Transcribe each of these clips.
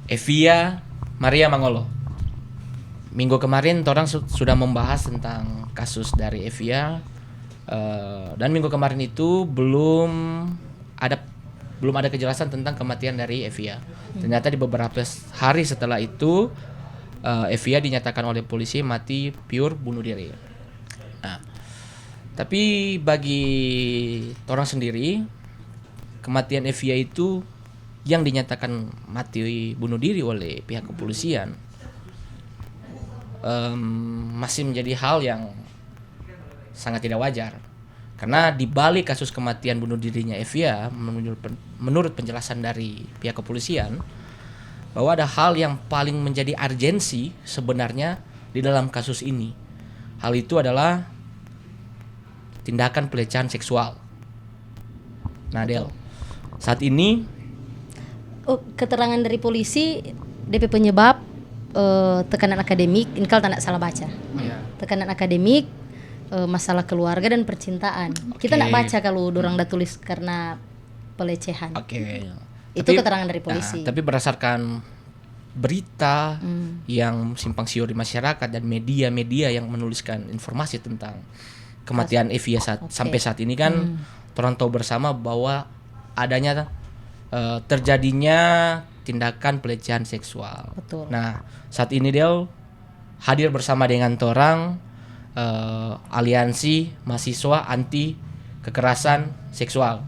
Evia Maria Mangolo. Minggu kemarin orang sudah membahas tentang kasus dari Evia, dan minggu kemarin itu belum ada kejelasan tentang kematian dari Evia. Ternyata di beberapa hari setelah itu Evia dinyatakan oleh polisi mati pure bunuh diri. Nah, tapi bagi orang sendiri, kematian Evia itu yang dinyatakan mati bunuh diri oleh pihak kepolisian masih menjadi hal yang sangat tidak wajar. Karena di balik kasus kematian bunuh dirinya Evia, menurut penjelasan dari pihak kepolisian, bahwa ada hal yang paling menjadi urgensi sebenarnya di dalam kasus ini. Hal itu adalah tindakan pelecehan seksual. Nah, Del, saat ini keterangan dari polisi DP penyebab tekanan akademik, ini kalau tak salah baca. Tekanan akademik, masalah keluarga dan percintaan. Kita nak baca kalau dorang dah tulis karena pelecehan. Itu keterangan dari polisi. Tapi berdasarkan berita yang simpang siur di masyarakat dan media-media yang menuliskan informasi tentang kematian Evia sampai saat ini kan, orang tahu bersama bahwa adanya terjadinya tindakan pelecehan seksual. Betul. Nah, saat ini Del hadir bersama dengan torang aliansi mahasiswa anti kekerasan seksual.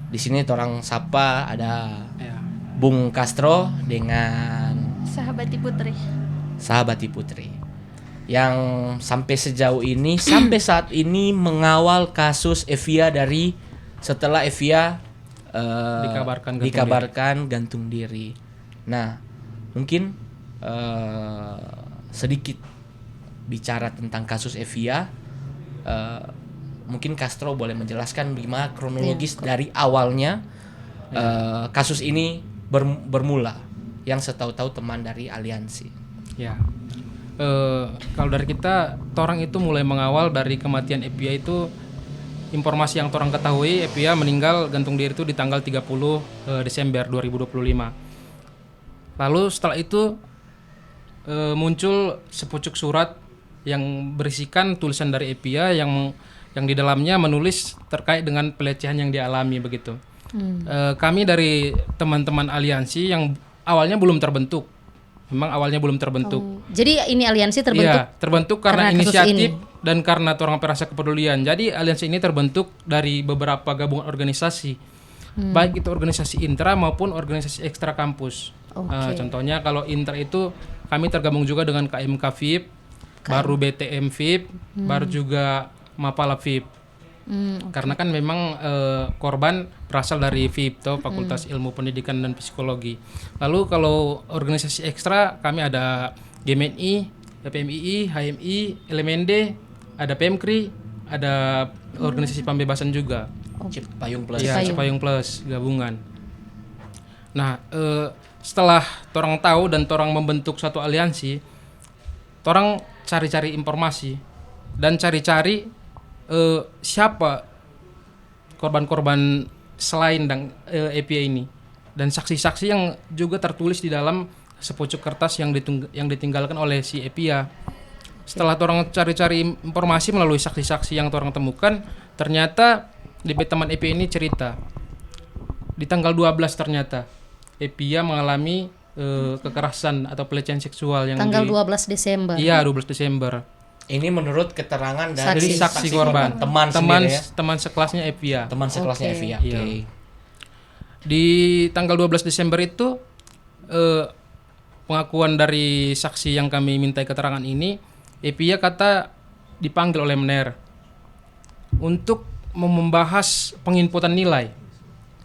Di sini torang sapa ada Bung Castro dengan Sahabati Putri yang sampai sejauh ini sampai saat ini mengawal kasus Evia dari setelah Evia dikabarkan gantung diri. Nah, mungkin sedikit bicara tentang kasus Evia. Mungkin Castro boleh menjelaskan bagaimana kronologis dari awalnya kasus ini bermula, yang setahu-tahu teman dari aliansi. Ya, kalau dari kita, torang itu mulai mengawal dari kematian Evia itu. Informasi yang torang ketahui, Evia meninggal gantung diri itu di tanggal 30 Desember 2025. Lalu setelah itu muncul sepucuk surat yang berisikan tulisan dari Evia yang di dalamnya menulis terkait dengan pelecehan yang dialami begitu. Kami dari teman-teman aliansi yang awalnya belum terbentuk. Memang awalnya belum terbentuk. Jadi ini aliansi terbentuk? Iya, terbentuk karena inisiatif dan karena orang perasa kepedulian. Jadi aliansi ini terbentuk dari beberapa gabungan organisasi, baik itu organisasi intra maupun organisasi ekstra kampus. Contohnya kalau intra itu kami tergabung juga dengan KMK VIP, baru BTM VIP, baru juga Mapala VIP. Karena kan memang korban berasal dari FIP, Fakultas Ilmu Pendidikan dan Psikologi. Lalu kalau organisasi ekstra kami ada GMNI, PMII, HMI, LMND, ada PMKRI, ada organisasi pembebasan juga. Cipayung Plus. Ya, Cipayung Plus gabungan. Nah, setelah torang tahu dan torang membentuk suatu aliansi, torang cari-cari informasi dan cari-cari siapa korban-korban selain Evia ini, dan saksi-saksi yang juga tertulis di dalam sepucuk kertas yang ditinggalkan oleh si Evia. Setelah orang cari-cari informasi melalui saksi-saksi yang orang temukan, ternyata DP teman Evia ini cerita di tanggal 12 ternyata Evia mengalami kekerasan atau pelecehan seksual yang tanggal 12 Desember. Iya, 12 Desember. Ini menurut keterangan dari saksi korban, teman sekelasnya Evia. Teman sekelasnya Evia. Iya. Di tanggal 12 Desember itu pengakuan dari saksi yang kami mintai keterangan ini, Evia kata dipanggil oleh MENER untuk membahas penginputan nilai.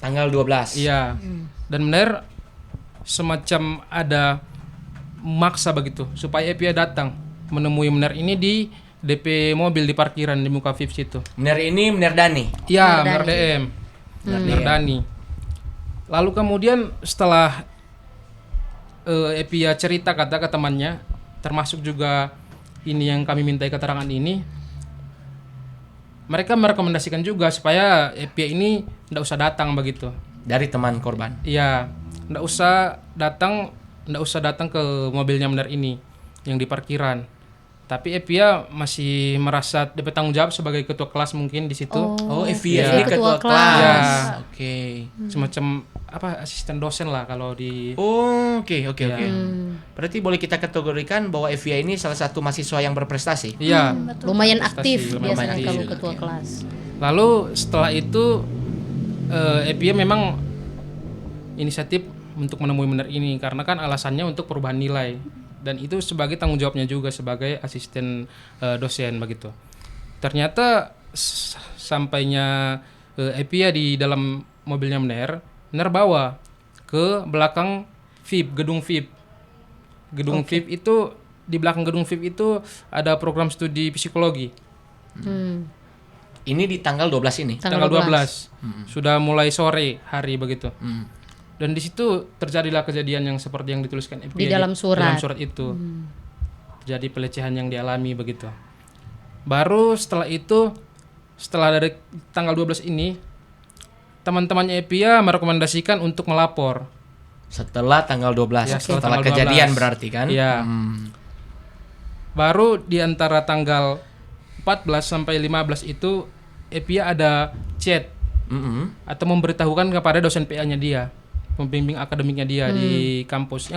Tanggal 12. Iya. Dan MENER semacam ada maksa begitu supaya Evia datang menemui MENER ini di DP mobil di parkiran di muka VIP situ. MENER ini MENER Dani? Iya, MENER DM. MENER Dani. Lalu kemudian setelah Evia cerita kata ke temannya, termasuk juga ini yang kami mintai keterangan ini, mereka merekomendasikan juga supaya Evia ini tidak usah datang begitu. Dari teman korban? Iya. nggak usah datang ke mobilnya Munir ini yang di parkiran. Tapi Evia masih merasa dia bertanggung jawab sebagai ketua kelas mungkin di situ. Oh, Evia Evia ini ketua ketua kelas. kelas. Ya. Oke. Semacam asisten dosen lah kalau di Oh, oke. Ya. Berarti boleh kita kategorikan bahwa Evia ini salah satu mahasiswa yang berprestasi. Iya. Lumayan Prestasi, aktif lumayan biasanya aktif. kalau ketua kelas. Lalu setelah itu Evia memang inisiatif untuk menemui Munir ini karena kan alasannya untuk perubahan nilai. Dan itu sebagai tanggung jawabnya juga sebagai asisten dosen begitu. Ternyata sampainya Evia di dalam mobilnya Munir bawa ke belakang VIP, gedung VIP. Gedung VIP itu, di belakang gedung VIP itu ada program studi psikologi. Ini di tanggal 12 ini. Tanggal 12. Sudah mulai sore hari begitu. Dan di situ terjadilah kejadian yang seperti yang dituliskan Evia Di dalam surat. Dalam surat itu. Terjadi pelecehan yang dialami begitu. Baru setelah itu, setelah dari tanggal 12 ini, teman-temannya Evia merekomendasikan untuk melapor. Setelah tanggal 12, Ya, setelah tanggal kejadian 12. berarti kan? Iya. Baru di antara tanggal 14 sampai 15 itu Evia ada chat atau memberitahukan kepada dosen PA-nya dia, pembimbing akademiknya dia di kampus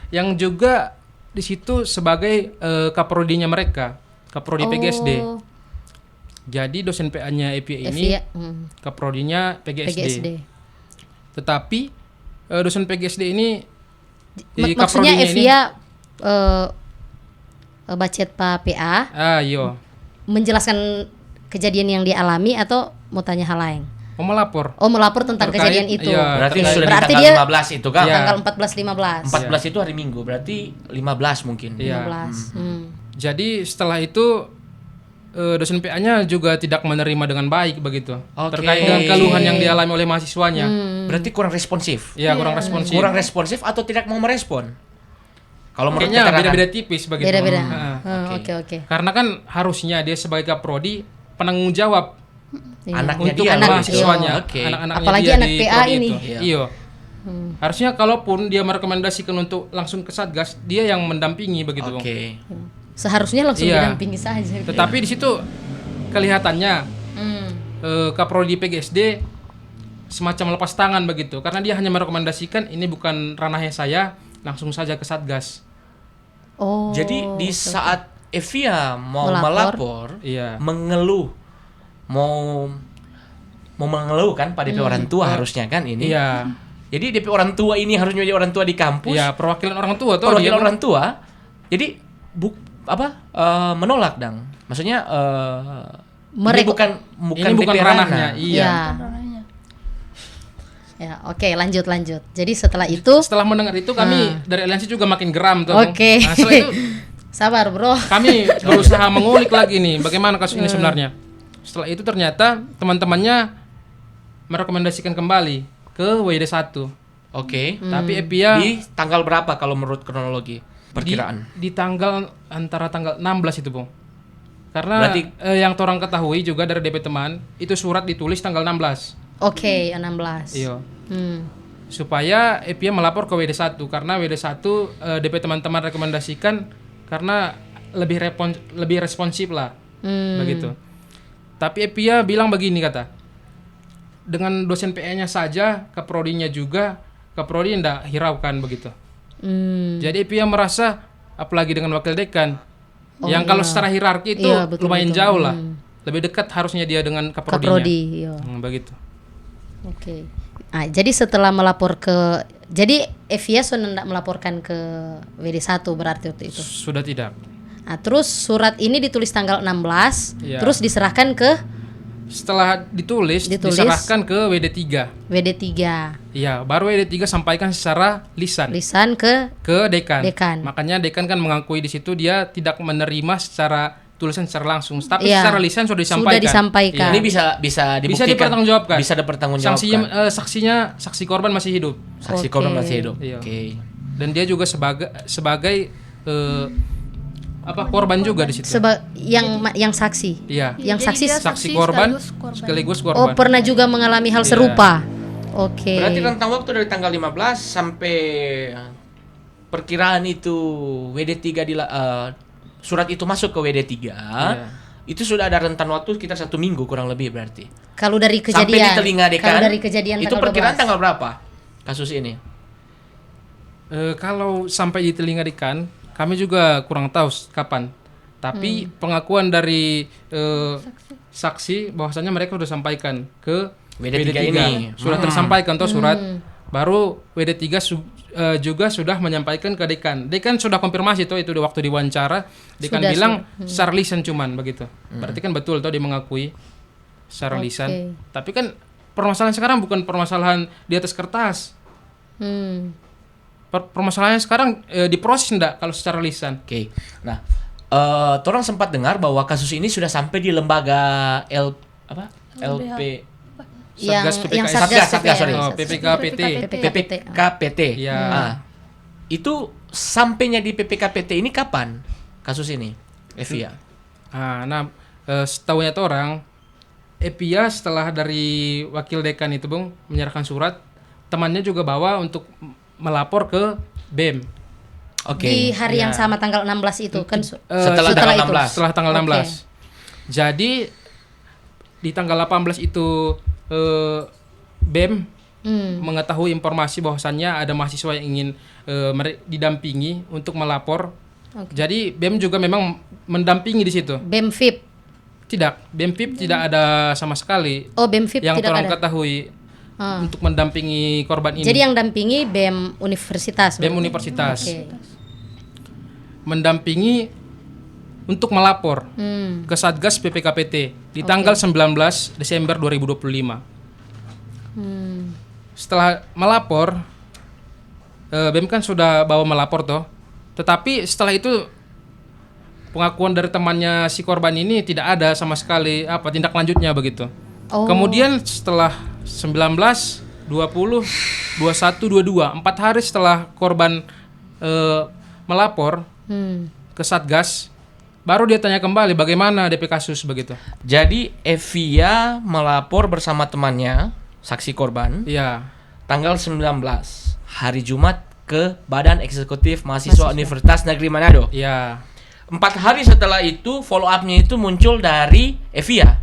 yang juga di situ sebagai kaprodinya mereka, kaprodi PGSD. Jadi dosen PA-nya Evia ini Evia, kaprodinya PGSD. PGSD. Tetapi dosen PGSD ini Maksudnya kaprodinya ini Evia bacet Pak PA iya, menjelaskan kejadian yang dialami atau mau tanya hal lain? mau melapor. Oh, melapor tentang Terkait, kejadian itu. iya. Berarti Terkait. sudah di Berarti tanggal dia 15 itu kan? Iya. Tanggal 14-15. 14 itu hari Minggu, berarti 15 mungkin. Iya. 15. Jadi setelah itu dosen PA-nya juga tidak menerima dengan baik begitu. Oke. Terkait dengan keluhan yang dialami oleh mahasiswanya. Berarti kurang responsif. Ya, kurang responsif. Kurang responsif atau tidak mau merespon? Kalau menurut Kayaknya keterangan beda-beda tipis begitu. Beda-beda. Heeh. Oke. Karena kan harusnya dia sebagai kaprodi penanggung jawab Iya. anaknya untuk dia anak- mahasiswanya, Oke. anak-anaknya Apalagi dia anak di PA prodi ini. itu. Iya. Iya. Harusnya kalaupun dia merekomendasikan untuk langsung ke Satgas, dia yang mendampingi begitu, Bang. Oke. Seharusnya langsung Iya. didampingi saja. Tetapi di situ kelihatannya kaprodi PGSD semacam lepas tangan begitu karena dia hanya merekomendasikan ini bukan ranahnya saya, langsung saja ke Satgas. Oh. Jadi di saat Evia mau Melapor. melapor, Iya. mengeluh, mau mengeluh kan pada DP orang tua harusnya kan ini. Iya. Jadi DP orang tua ini harusnya jadi orang tua di kampus. Iya, perwakilan orang tua tuh Perwakilan dia. orang tua. Jadi menolak dang. Maksudnya ini bukan Ini bukan DP ranahnya. ranah. Iya. Ya, oke, lanjut. Jadi setelah itu Setelah mendengar itu kami dari aliansi juga makin geram tuh. Oke. Nah, setelah itu sabar, Bro. kami berusaha mengulik lagi nih bagaimana kasus ini sebenarnya. Setelah itu ternyata teman-temannya merekomendasikan kembali ke WD 1. Oke. Tapi Evia Di tanggal berapa kalau menurut kronologi perkiraan? di tanggal antara tanggal 16 itu, Bung. Karena Berarti- yang orang ketahui juga dari DP teman, itu surat ditulis tanggal 16. Oke, 16. Iya. Hmm. Supaya Evia melapor ke WD 1 karena WD 1 DP teman-teman rekomendasikan karena lebih responsif lah. Begitu. Tapi Evia bilang begini kata. Dengan dosen PA-nya saja, kaprodinya juga, kaprodi ndak hiraukan begitu. Jadi Evia merasa apalagi dengan wakil dekan yang kalau secara hierarki itu Iya, betul, lumayan betul. jauh lah. Lebih dekat harusnya dia dengan kaprodinya. Kaprodi, iya. Begitu. Oke. Jadi setelah jadi Evia sudah tidak melaporkan ke WD 1 berarti waktu itu. Sudah tidak. Nah, terus surat ini ditulis tanggal 16, Iya. terus diserahkan ke Setelah ditulis diserahkan ke WD 3. WD 3. Iya, baru WD 3 sampaikan secara lisan Lisan ke ke dekan. Dekan. Makanya dekan kan mengakui di situ dia tidak menerima secara tulisan secara langsung, tapi Iya. secara lisan sudah disampaikan. Sudah disampaikan. Ini bisa dibuktikan. Bisa dipertanggungjawabkan. Bisa dipertanggungjawabkan. Saksinya saksi korban masih hidup. Saksi Oke. korban masih hidup. Iya. Oke. Dan dia juga sebagai korban juga di situ. yang saksi. Iya. Yang Jadi saksi dia Saksi korban sekaligus korban. sekaligus Oh, korban. pernah juga mengalami hal Iya. serupa. Oke. Berarti rentang waktu dari tanggal 15 sampai perkiraan itu surat itu masuk ke WD3. Itu sudah ada rentan waktu sekitar 1 minggu kurang lebih berarti. Kalau dari Sampai kejadian. di telinga dekan. Kalau dari kejadian itu tanggal perkiraan 12. tanggal berapa kasus ini? Kalau sampai di telinga dekan, kami juga kurang tahu kapan. Tapi pengakuan dari saksi bahwasanya mereka sudah sampaikan ke WD3 ini. Sudah tersampaikan tuh surat. Baru WD3 juga sudah menyampaikan ke dekan. Dekan sudah konfirmasi tuh itu waktu diwawancara. Dekan bilang secara lisan cuman begitu. Berarti kan betul tuh dia mengakui secara lisan. Tapi kan permasalahan sekarang bukan permasalahan di atas kertas. Permasalahannya sekarang diproses enggak kalau secara lisan. Oke. Nah, orang sempat dengar bahwa kasus ini sudah sampai di lembaga LP Yang Satgas, PPKPT. Ya. Itu sampainya di PPKPT ini kapan kasus ini, Evia? Setahunya tuh orang, Evia setelah dari wakil dekan itu Bung menyerahkan surat, temannya juga bawa untuk melapor ke BEM. Oke. Di hari yang sama tanggal 16 itu kan setelah tanggal 16. Setelah tanggal 16. Jadi di tanggal 18 itu BEM mengetahui informasi bahwasannya ada mahasiswa yang ingin didampingi untuk melapor. Jadi BEM juga memang mendampingi di situ. BEM VIP. Tidak, BEM VIP tidak ada sama sekali. Oh, BEM VIP yang tidak orang ada. ketahui untuk mendampingi korban ini. Jadi yang dampingi BEM Universitas. BEM Universitas. Oke. Mendampingi untuk melapor ke Satgas PPKPT di tanggal 19 Desember 2025. Setelah melapor, BEM kan sudah bawa melapor toh. Tetapi setelah itu pengakuan dari temannya si korban ini tidak ada sama sekali tindak lanjutnya begitu. Kemudian setelah 19, 20, 21, 22, 4 hari setelah korban melapor ke Satgas, baru dia tanya kembali bagaimana DP kasus begitu. Jadi Evia melapor bersama temannya, saksi korban. Iya. Tanggal 19 hari Jumat ke Badan Eksekutif Mahasiswa Universitas Negeri Manado. Iya. 4 hari setelah itu follow up-nya itu muncul dari Evia,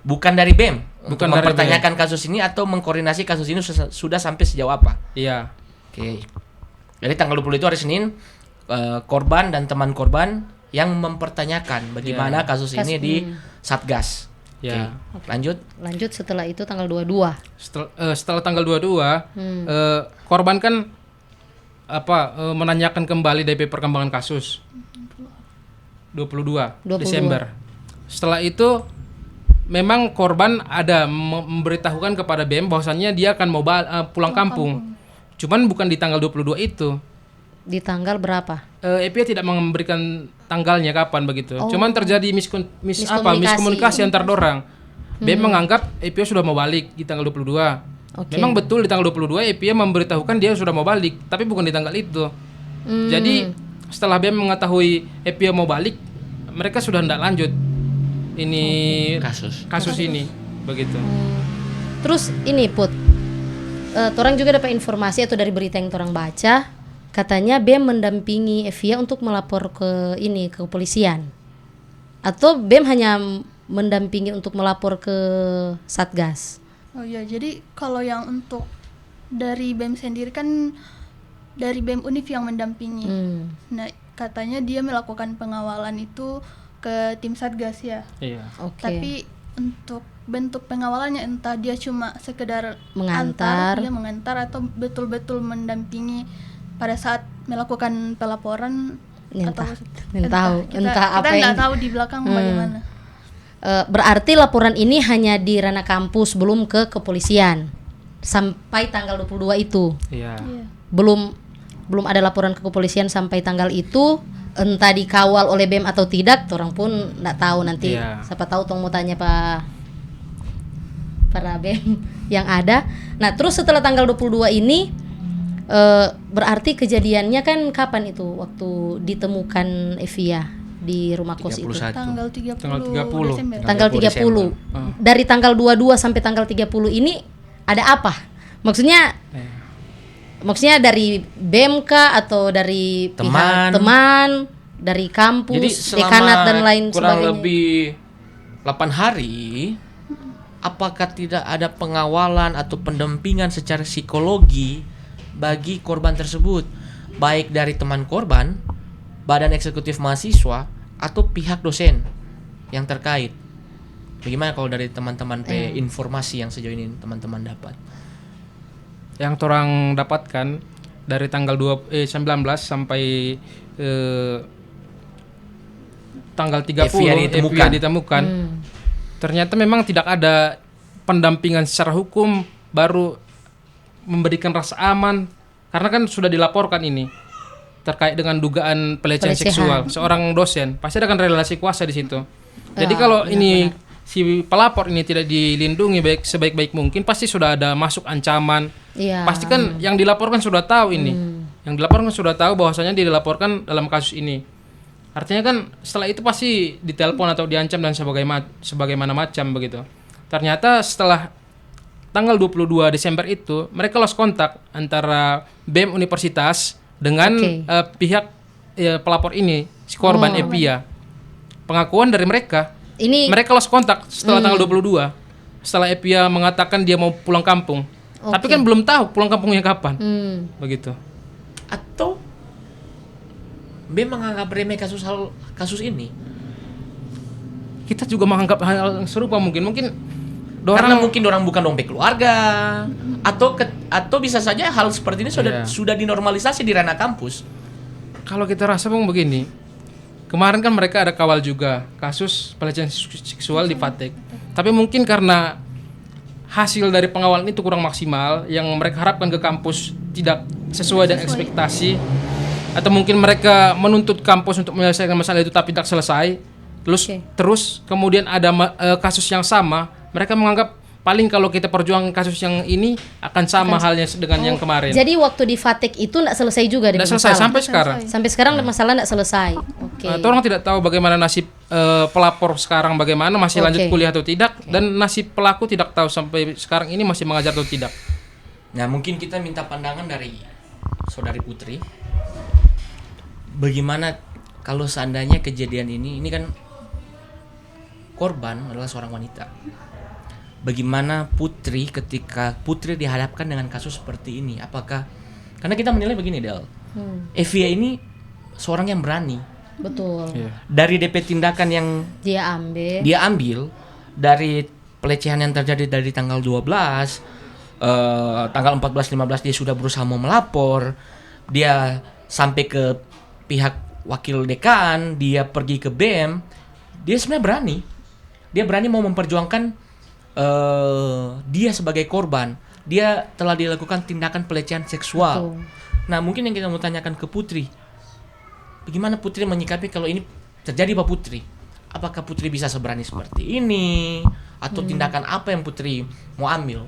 bukan dari BEM. Untuk Bukan dari mempertanyakan kasus ini atau mengkoordinasi kasus ini sudah sampai sejauh apa? Iya. Oke. Jadi tanggal 20 itu hari Senin, korban dan teman korban yang mempertanyakan bagaimana kasus ini di Satgas. Ya. Oke. Lanjut setelah itu tanggal 22. Setelah tanggal 22, korban kan menanyakan kembali DP perkembangan kasus. 22 Desember. Setelah itu memang korban ada memberitahukan kepada BEM bahwasannya dia akan mau pulang kampung. Cuman bukan di tanggal 22 itu. Di tanggal berapa? EPA tidak memberikan tanggalnya kapan begitu. Cuman terjadi miskomunikasi antar dorang. BEM menganggap EPA sudah mau balik di tanggal 22. Memang betul di tanggal 22 EPA memberitahukan dia sudah mau balik, tapi bukan di tanggal itu. Jadi setelah BEM mengetahui EPA mau balik, mereka sudah tidak lanjut ini kasus ini begitu. Terus ini Put, torang juga dapat informasi atau dari berita yang torang baca, katanya BEM mendampingi Evia untuk melapor ke kepolisian, atau BEM hanya mendampingi untuk melapor ke Satgas. Oh iya, jadi kalau yang untuk dari BEM sendiri kan dari BEM Univ yang mendampingi. Nah, katanya dia melakukan pengawalan itu ke tim Satgas ya. Iya. Tapi untuk bentuk pengawalannya entah dia cuma sekedar mengantar atau betul-betul mendampingi pada saat melakukan pelaporan. Entah kita nggak tahu di belakang bagaimana. Berarti laporan ini hanya di ranah kampus, belum ke kepolisian sampai tanggal 22 itu. Iya. Belum ada laporan ke kepolisian sampai tanggal itu. Entah dikawal oleh BEM atau tidak, orang pun nggak tahu nanti. Siapa tahu tong mau tanya para BEM yang ada. Nah, terus setelah tanggal 22 ini berarti kejadiannya kan kapan itu waktu ditemukan Evia di rumah kos 31. itu? Tanggal 30 Desember. Tanggal 30. Dari tanggal 22 sampai tanggal 30 ini ada apa? Maksudnya dari BEM kah atau dari pihak teman, dari kampus, Jadi dekanat dan lain kurang sebagainya. lebih 8 hari, apakah tidak ada pengawalan atau pendampingan secara psikologi bagi korban tersebut, baik dari teman korban, badan eksekutif mahasiswa, atau pihak dosen yang terkait? Bagaimana kalau dari teman-teman informasi yang sejauh ini teman-teman dapat? Yang orang dapatkan dari tanggal 19 sampai tanggal 30 Evia ditemukan. Ternyata memang tidak ada pendampingan secara hukum, baru memberikan rasa aman karena kan sudah dilaporkan ini terkait dengan dugaan pelecehan seksual seorang dosen. Pasti ada kan relasi kuasa di situ. Jadi kalau ini si pelapor ini tidak dilindungi sebaik-baik mungkin, pasti sudah ada masuk ancaman. Pasti kan yang dilaporkan sudah tahu ini. Yang dilaporkan sudah tahu bahwasanya dia dilaporkan dalam kasus ini. Artinya kan setelah itu pasti ditelepon atau diancam dan sebagaimana macam begitu. Ternyata setelah tanggal 22 Desember itu mereka lost kontak antara BEM Universitas dengan pihak pelapor ini, si korban Evia. Pengakuan dari mereka, mereka lost kontak setelah tanggal 22. Setelah Evia mengatakan dia mau pulang kampung. Tapi kan belum tahu pulang kampungnya kapan. Begitu. Atau BEM menganggap remeh kasus ini? Kita juga menganggap hal yang serupa mungkin karena mungkin orang bukan dompet keluarga, atau bisa saja hal seperti ini sudah dinormalisasi di ranah kampus. Kalau kita rasa begini, kemarin kan mereka ada kawal juga kasus pelecehan seksual di Fatek. Tapi mungkin karena hasil dari pengawalan itu kurang maksimal, yang mereka harapkan ke kampus tidak sesuai dengan ekspektasi, atau mungkin mereka menuntut kampus untuk menyelesaikan masalah itu tapi tidak selesai. Terus kemudian ada kasus yang sama, mereka menganggap paling kalau kita perjuangkan kasus yang ini akan sama halnya dengan yang kemarin. Jadi waktu di Fatek itu tidak selesai juga dengan masalah? Sampai sekarang. Sampai sekarang masalah tidak selesai. Orang tidak tahu bagaimana nasib pelapor sekarang, bagaimana masih lanjut kuliah atau tidak, dan nasib pelaku tidak tahu sampai sekarang ini masih mengajar atau tidak. Nah, mungkin kita minta pandangan dari Saudari Putri. Bagaimana kalau seandainya kejadian ini kan korban adalah seorang wanita. Bagaimana Putri ketika Putri dihadapkan dengan kasus seperti ini? Apakah, karena kita menilai begini Del, Evia ini seorang yang berani. Betul. Dari DP tindakan yang dia ambil dari pelecehan yang terjadi dari tanggal 12, tanggal 14-15 dia sudah berusaha mau melapor, dia sampai ke pihak wakil dekan, dia pergi ke BEM, dia sebenarnya berani. Dia berani mau memperjuangkan dia sebagai korban. Dia telah dilakukan tindakan pelecehan seksual. Nah, mungkin yang kita mau tanyakan ke Putri, bagaimana Putri menyikapi kalau ini terjadi Pak Putri? Apakah Putri bisa seberani seperti ini? Atau tindakan apa yang Putri mau ambil?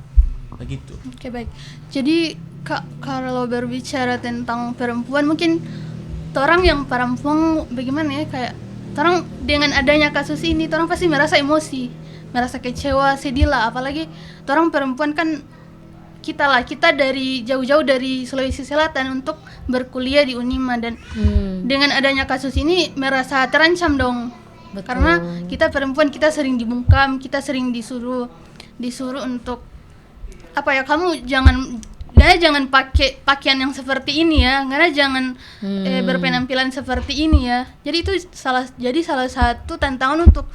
Begitu. Oke, baik. Jadi kalau berbicara tentang perempuan, mungkin orang yang perempuan bagaimana ya, kayak orang dengan adanya kasus ini, orang pasti merasa emosi, merasa kecewa, sedih lah. Apalagi orang perempuan kan kita dari jauh-jauh dari Sulawesi Selatan untuk berkuliah di Unima, dan dengan adanya kasus ini merasa terancam dong. Betul. Karena kita perempuan, kita sering dibungkam, kita sering disuruh untuk apa ya, kamu jangan pakai pakaian yang seperti ini ya, karena jangan berpenampilan seperti ini ya. Jadi itu salah satu tantangan untuk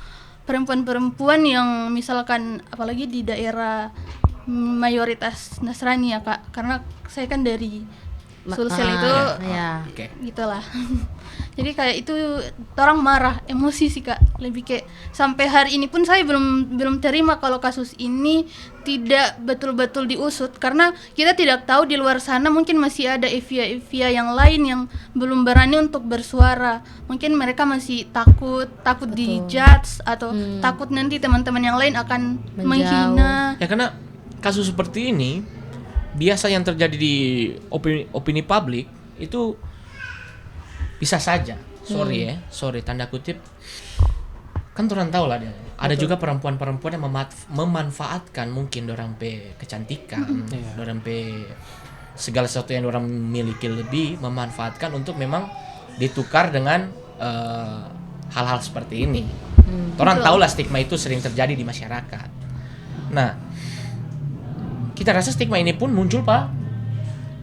perempuan-perempuan yang misalkan apalagi di daerah mayoritas Nasrani ya Kak, karena saya kan dari Sulsel itu gitulah. Jadi kayak itu orang marah, emosi sih Kak. Lebih kayak sampai hari ini pun saya belum terima kalau kasus ini tidak betul-betul diusut, karena kita tidak tahu di luar sana mungkin masih ada Evia yang lain yang belum berani untuk bersuara. Mungkin mereka masih takut dijudge atau takut nanti teman-teman yang lain akan menghina. Ya karena kasus seperti ini biasa yang terjadi di opini publik itu bisa saja, sorry tanda kutip, kan orang tahu lah dia, Ada juga perempuan-perempuan yang memanfaatkan mungkin dorang pe kecantikan, dorang pe segala sesuatu yang dorang miliki lebih, memanfaatkan untuk memang ditukar dengan hal-hal seperti ini. Orang tahu lah stigma itu sering terjadi di masyarakat. Nah, kita rasa stigma ini pun muncul pak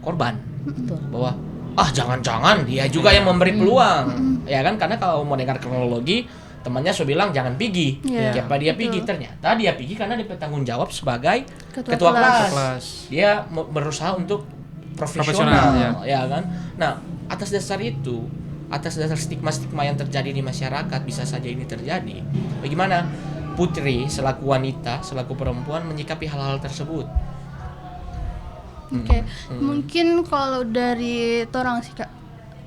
korban, bahwa jangan-jangan dia juga yang memberi peluang, ya kan? Karena kalau mau dengar kronologi, temannya so bilang jangan pergi, siapa dia pergi, ternyata dia pergi karena dia bertanggung jawab sebagai ketua kelas. Dia berusaha untuk profesional, ya kan? Nah, atas dasar itu, atas dasar stigma-stigma yang terjadi di masyarakat, bisa saja ini terjadi. Bagaimana Putri selaku wanita, selaku perempuan menyikapi hal-hal tersebut? Oke. Mungkin kalau dari torang sih Kak,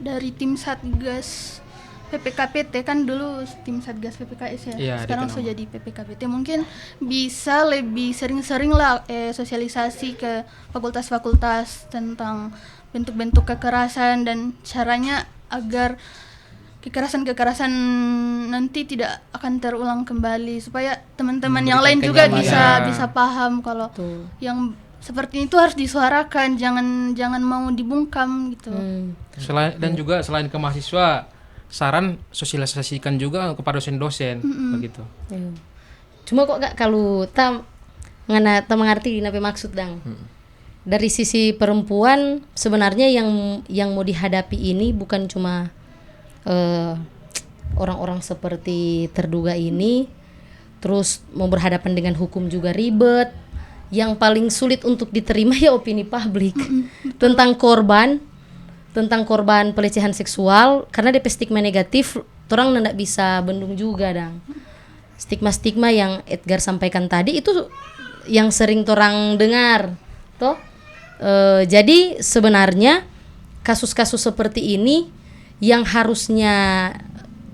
dari tim Satgas PPKPT, kan dulu tim Satgas PPKS ya, sekarang sudah jadi PPKPT, mungkin bisa lebih sering-sering lah sosialisasi ke fakultas-fakultas tentang bentuk-bentuk kekerasan dan caranya agar kekerasan-kekerasan nanti tidak akan terulang kembali, supaya teman-teman yang lain juga bisa paham kalau yang seperti itu harus disuarakan, jangan mau dibungkam gitu. Selain ke mahasiswa, saran sosialisasikan juga kepada dosen-dosen begitu. Cuma kok gak kalau tak mengerti apa maksud dang. Dari sisi perempuan sebenarnya yang mau dihadapi ini bukan cuma orang-orang seperti terduga ini, terus mau berhadapan dengan hukum juga ribet. Yang paling sulit untuk diterima ya opini publik tentang korban pelecehan seksual, karena DP stigma negatif, orang tidak bisa bendung juga dang. Stigma-stigma yang Edgar sampaikan tadi itu yang sering orang dengar, toh. Jadi sebenarnya kasus-kasus seperti ini yang harusnya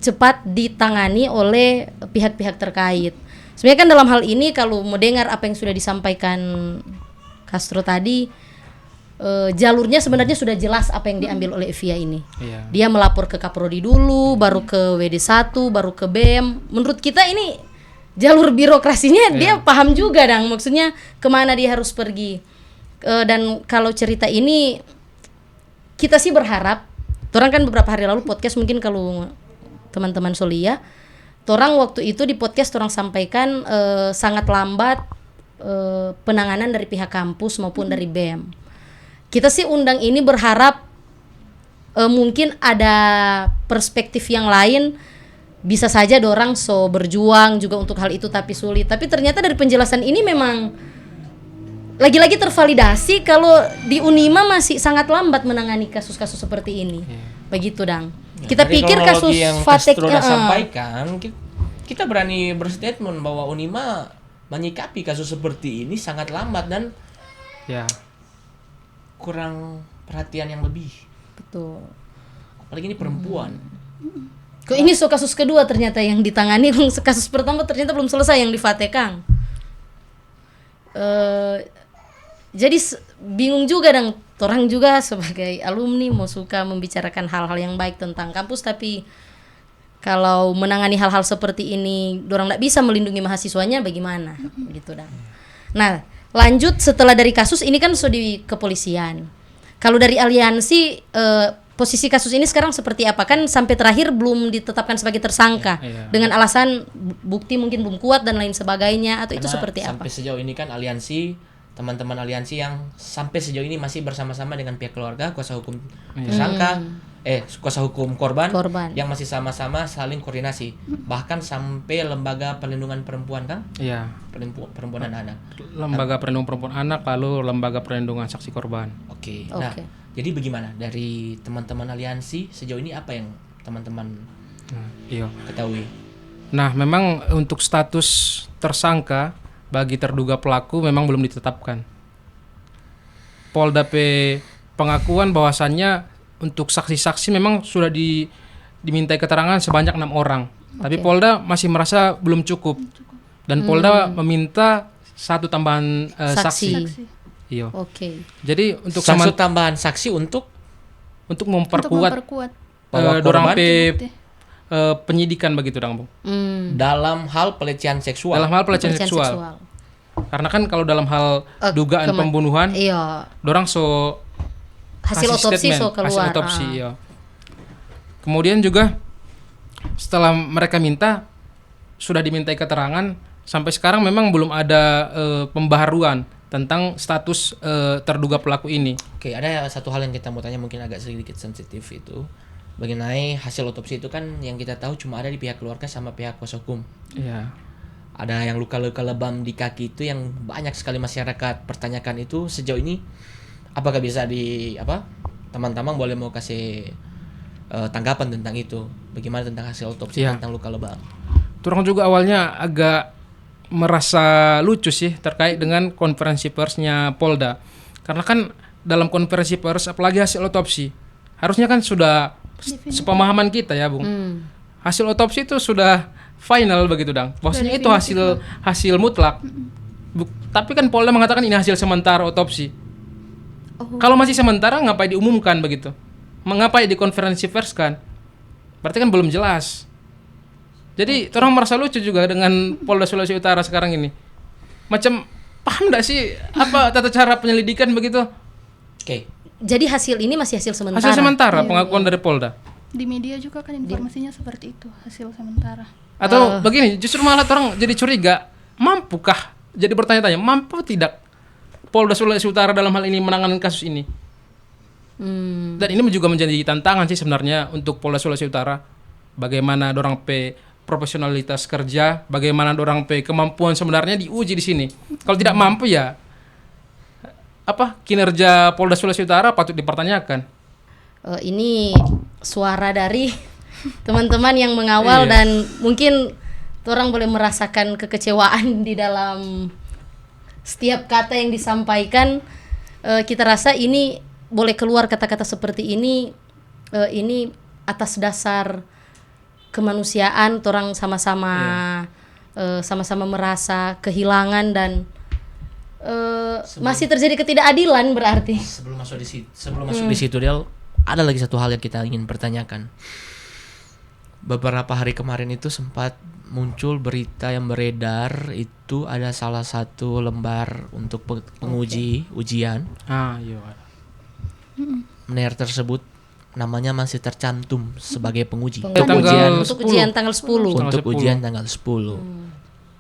cepat ditangani oleh pihak-pihak terkait. Sebenarnya kan dalam hal ini kalau mau dengar apa yang sudah disampaikan Castro tadi, jalurnya sebenarnya sudah jelas apa yang diambil oleh Evia ini. Dia melapor ke Kaprodi dulu, baru ke WD1, baru ke BEM. Menurut kita ini jalur birokrasinya dia paham juga dang, maksudnya kemana dia harus pergi. Dan kalau cerita ini kita sih berharap, orang kan beberapa hari lalu podcast, mungkin kalau teman-teman Solia, orang waktu itu di podcast orang sampaikan sangat lambat penanganan dari pihak kampus maupun dari BEM. Kita sih undang ini berharap mungkin ada perspektif yang lain, bisa saja dorang so berjuang juga untuk hal itu tapi sulit. Tapi ternyata dari penjelasan ini memang lagi-lagi tervalidasi kalau di Unima masih sangat lambat menangani kasus-kasus seperti ini. Begitu dang. Kita pikir kasus Fatek sampaikan, kita berani berstatement bahwa Unima menyikapi kasus seperti ini sangat lambat dan kurang perhatian yang lebih. Betul. Apalagi ini perempuan. Kok ini kasus kedua ternyata yang ditangani, kasus pertama ternyata belum selesai yang di Fatekang. Jadi bingung juga dong, orang juga sebagai alumni mau suka membicarakan hal-hal yang baik tentang kampus, tapi kalau menangani hal-hal seperti ini dorang tidak bisa melindungi mahasiswanya, bagaimana gitu dah. Nah, lanjut setelah dari kasus ini kan sudah di kepolisian. Kalau dari aliansi posisi kasus ini sekarang seperti apa? Kan sampai terakhir belum ditetapkan sebagai tersangka dengan alasan bukti mungkin belum kuat dan lain sebagainya, atau itu seperti apa? Sampai sejauh ini kan teman-teman aliansi yang sampai sejauh ini masih bersama-sama dengan pihak keluarga, kuasa hukum tersangka, kuasa hukum korban yang masih sama-sama saling koordinasi, bahkan sampai lembaga perlindungan perempuan kan? Iya. Perempuan dan anak. Lembaga perlindungan perempuan anak, lalu lembaga perlindungan saksi korban. Oke. Nah, jadi bagaimana dari teman-teman aliansi sejauh ini, apa yang teman-teman ketahui? Nah, memang untuk status tersangka bagi terduga pelaku memang belum ditetapkan. Polda P pengakuan bahwasannya untuk saksi-saksi memang sudah dimintai keterangan sebanyak 6 orang. Tapi Polda masih merasa belum cukup. Dan Polda meminta 1 tambahan saksi. Iya. Jadi untuk satu tambahan saksi untuk memperkuat bahwa dorang P penyidikan begitu Dang Bung. Dalam hal pelecehan seksual. Dalam hal pelecehan seksual. Karena kan kalau dalam hal dugaan pembunuhan, Iya. dorang so Hasil kasih otopsi statement, so keluar. hasil otopsi, ya. Kemudian juga setelah mereka minta, sudah dimintai keterangan, sampai sekarang memang belum ada pembaharuan tentang status terduga pelaku ini. Oke, ada satu hal yang kita mau tanya mungkin agak sedikit sensitif itu. Mengenai hasil otopsi itu kan yang kita tahu cuma ada di pihak keluarga sama pihak kuasa hukum. Iya. Ada yang luka-luka lebam di kaki itu yang banyak sekali masyarakat pertanyakan itu sejauh ini apakah bisa teman-teman boleh mau kasih tanggapan tentang itu, bagaimana tentang hasil otopsi tentang luka lebam. Turang juga awalnya agak merasa lucu sih terkait dengan konferensi persnya Polda, karena kan dalam konferensi pers apalagi hasil otopsi harusnya kan sudah sepemahaman kita ya Bung, hasil otopsi itu sudah final begitu Dang, bahwasanya itu hasil mutlak. Tapi kan Polda mengatakan ini hasil sementara otopsi. Kalau masih sementara ngapain diumumkan begitu? Mengapa di konferensi pers kan? Berarti kan belum jelas. Jadi orang merasa lucu juga dengan Polda Sulawesi Utara sekarang ini. Macam paham enggak sih apa tata cara penyelidikan begitu? Oke. Jadi hasil ini masih hasil sementara. Hasil sementara pengakuan dari Polda. Di media juga kan informasinya seperti itu, hasil sementara. Atau begini, justru malah orang jadi curiga, mampukah? Jadi bertanya-tanya, mampu tidak Polda Sulawesi Utara dalam hal ini menangani kasus ini? Dan ini juga menjadi tantangan sih sebenarnya untuk Polda Sulawesi Utara. Bagaimana dorang profesionalitas kerja, bagaimana dorang kemampuan sebenarnya diuji di sini. Kalau tidak mampu ya kinerja Polda Sulawesi Utara patut dipertanyakan. Ini suara dari teman-teman yang mengawal dan mungkin orang boleh merasakan kekecewaan di dalam setiap kata yang disampaikan. Kita rasa ini boleh keluar kata-kata seperti ini atas dasar kemanusiaan, orang sama-sama sama-sama merasa kehilangan dan masih terjadi ketidakadilan berarti. Sebelum masuk di situ Del, ada lagi satu hal yang kita ingin pertanyakan. Beberapa hari kemarin itu sempat muncul berita yang beredar, itu ada salah satu lembar untuk ujian. Iya. Mener tersebut namanya masih tercantum sebagai penguji. Untuk ujian tanggal 10. Untuk ujian tanggal 10.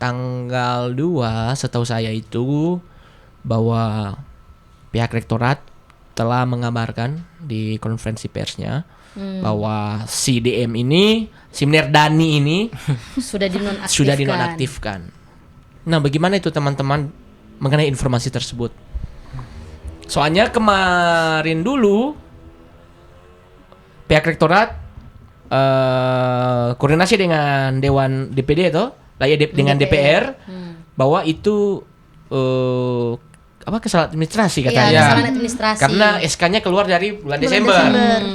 Tanggal 2 setahu saya itu bahwa pihak rektorat telah mengabarkan di konferensi persnya bahwa si DM ini, si Mener Dani ini sudah dinonaktifkan. Nah, bagaimana itu teman-teman mengenai informasi tersebut? Soalnya kemarin dulu pihak rektorat koordinasi dengan Dewan DPD dengan DPR bahwa itu kesalahan administrasi katanya. Iya, kesalahan administrasi. Karena SK-nya keluar dari bulan Desember.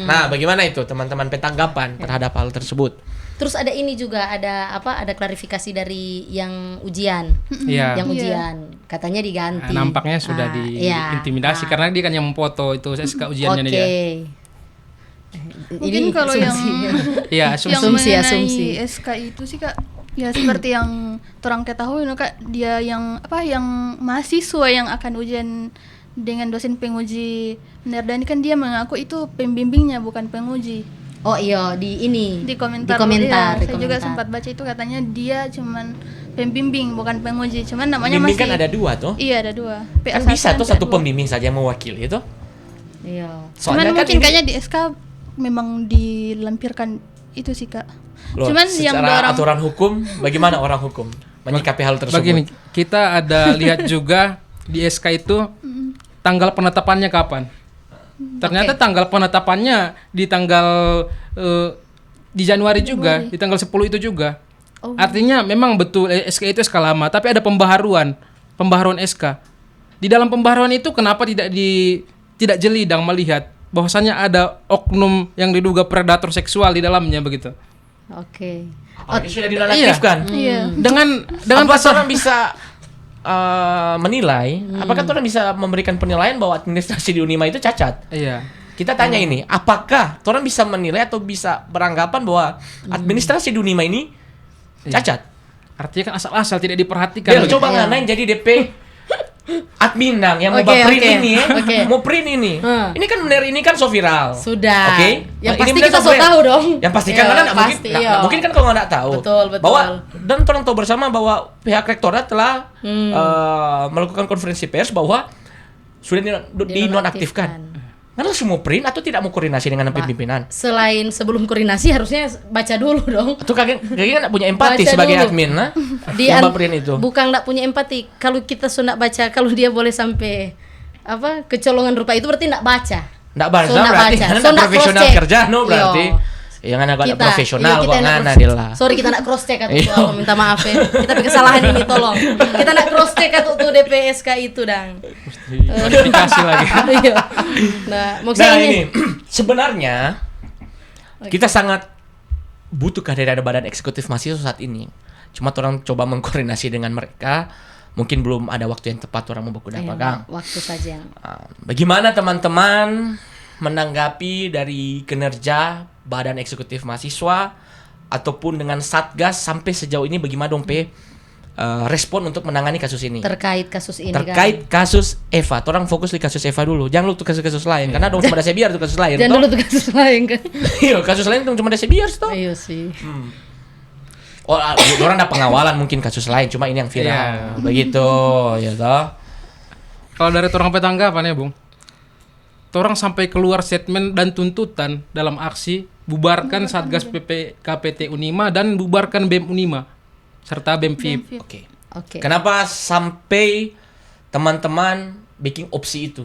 Nah, bagaimana itu teman-teman tanggapan terhadap hal tersebut? Terus ada ini juga ada klarifikasi dari yang ujian. Iya. Yang ujian katanya diganti. Nampaknya sudah diintimidasi karena dia kan yang memfoto itu SK ujiannya dia. Mungkin kalau yang mengenai SK itu sih Kak, ya seperti yang orang ketahui Kak, dia yang mahasiswa yang akan ujian dengan dosen penguji Mener Dani kan dia mengaku itu pembimbingnya bukan penguji. Oh iya, di komentar. Saya juga sempat baca itu katanya dia cuman pembimbing bukan penguji, cuman namanya pembimbing masih kan ada 2 tuh. Iya, ada 2. Kan bisa tuh satu pembimbing saja mewakili itu. Iya. Cuman mungkin kayaknya di SK memang dilampirkan itu sih Kak. Loh, cuman yang aturan hukum, bagaimana orang hukum menyikapi hal tersebut? Begini, kita ada lihat juga di SK itu tanggal penetapannya kapan. Ternyata tanggal penetapannya di di Januari juga, di tanggal 10 itu juga. Artinya memang betul SK itu SK lama, tapi ada pembaharuan SK. Di dalam pembaharuan itu kenapa tidak jeli dan melihat bahwasanya ada oknum yang diduga predator seksual di dalamnya begitu. Oke. Sudah dinonaktifkan. Iya. Dengan orang bisa menilai, apakah orang bisa memberikan penilaian bahwa administrasi di Unima itu cacat? Iya. kita tanya ini, apakah orang bisa menilai atau bisa beranggapan bahwa administrasi di Unima ini cacat? Artinya kan asal-asal tidak diperhatikan. Biar coba nganain jadi DP admin yang mau Oke, print oke. ini ya. Oke. Mau print ini. Ini kan benar, ini kan so viral. Sudah. Oke. Yang Ini pasti benar kita so so viral. tahu dong. Yang pastikan Iya, karena nggak mungkin, pasti, nggak iya. mungkin kan kalau nggak tahu. Betul, betul. Bahwa dan orang tahu bersama bahwa pihak rektorat telah melakukan konferensi pers bahwa sudah dinonaktifkan. Karena semua print atau tidak mau koordinasi dengan pimpinan. Selain sebelum koordinasi harusnya baca dulu dong. Atau kalian nggak punya empati Baca sebagai dulu. admin, nah? Dia Yang print itu. bukan nggak punya empati. Kalau kita sudah baca, kalau dia boleh sampai kecolongan rupa itu berarti nggak baca. Nggak baca So, nggak berarti baca. karena So, nggak nggak profesional cross-check. kerja, no berarti. Iya. Yang agak Kita- profesional iya, kita kok nak ngana cross- dia lah. Sorry kita nak cross check atau Iya. tolong minta maaf ya. Kita punya kesalahan ini tolong. Kita nak cross check atau tuh DPSK itu dang. Modifikasi lagi. Iya. Nah, maksudnya Nah ini. ini sebenarnya kita sangat butuh kehadiran badan eksekutif mahasiswa saat ini. Cuma orang coba mengkoordinasi dengan mereka. Mungkin belum ada waktu yang tepat orang mau baku Iya, dapat. waktu saja. Bagaimana teman-teman menanggapi dari kinerja badan eksekutif mahasiswa ataupun dengan satgas sampai sejauh ini bagaimana dong respon untuk menangani kasus ini? Terkait kasus ini Terkait kasus Eva, orang fokus di kasus Eva dulu. Jangan lu tuh kasus-kasus lain karena dong cuma ada biar tuh kasus lain. kan. Jangan toh. dulu tuh kasus lain kan. Iya, kasus lain tuh cuma ada biar toh. Iya sih. Oh, orang ada pengawalan mungkin kasus lain, cuma ini yang viral. Iya. Begitu, ya toh. Kalau dari orang petanggapan ya, Bung. Orang sampai keluar statement dan tuntutan dalam aksi bubarkan Satgas KPT Unima dan bubarkan BEM Unima serta BEM FIP. Oke. Oke. Kenapa sampai teman-teman bikin opsi itu?